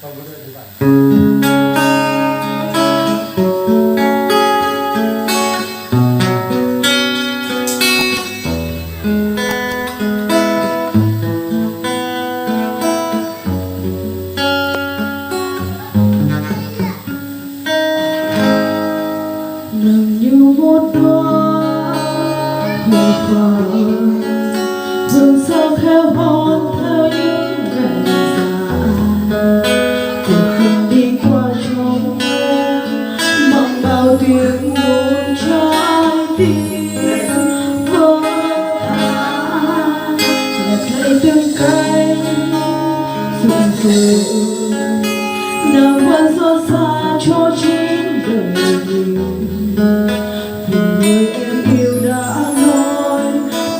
Không có đợi bạn. Nằm như một đóa hương phai, hương sao theo hôn theo những ngày dài, từng khinh đi qua trong em mang bao tiếng nỗi trái tim vỡ tan, lật lấy từng cánh rụng rơi nàng vẫn xót xa cho chính đời mình. Vì người em yêu đã nói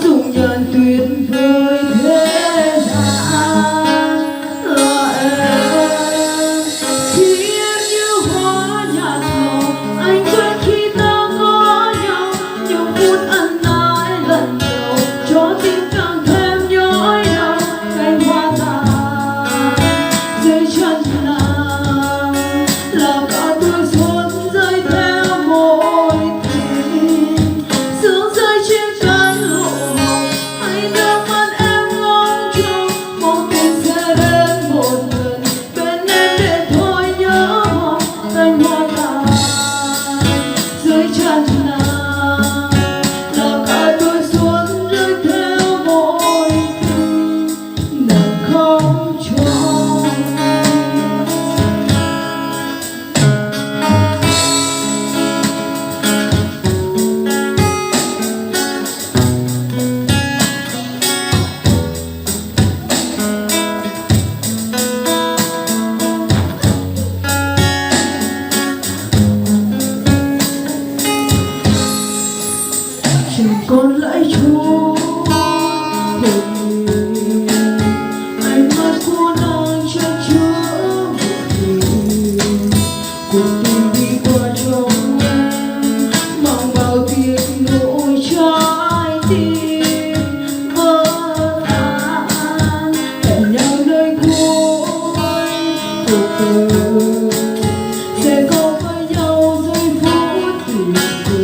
dung nhan tuyệt vời thế gian là em. Khi em như hoa nhạt màu anh quên khi ta có nhau, nhiều phút ân ái lần đầu cho tim càng thêm nhói đau. Cánh hoa tàn dưới chân nàng là cả tuổi xuân rơi theo mối tình, sương rơi trên cánh lộ hồng hay nước mắt em ngóng trông mong tình sẽ đến một lần bên em để thôi nhớ mong. Cánh hoa tàn dưới chân nàng là cả tuổi xuân rơi theo mối tình, nàng không cho. Chẳng còn lại chút hồn nhiên, ánh mắt của nàng chất chứa một điều cuộc tình đi qua trong em mang bao tiếng nỗi trái tim vỡ tan. Hẹn nhau nơi cuối cuộc đời sẽ có với nhau giây phút tuyệt vời.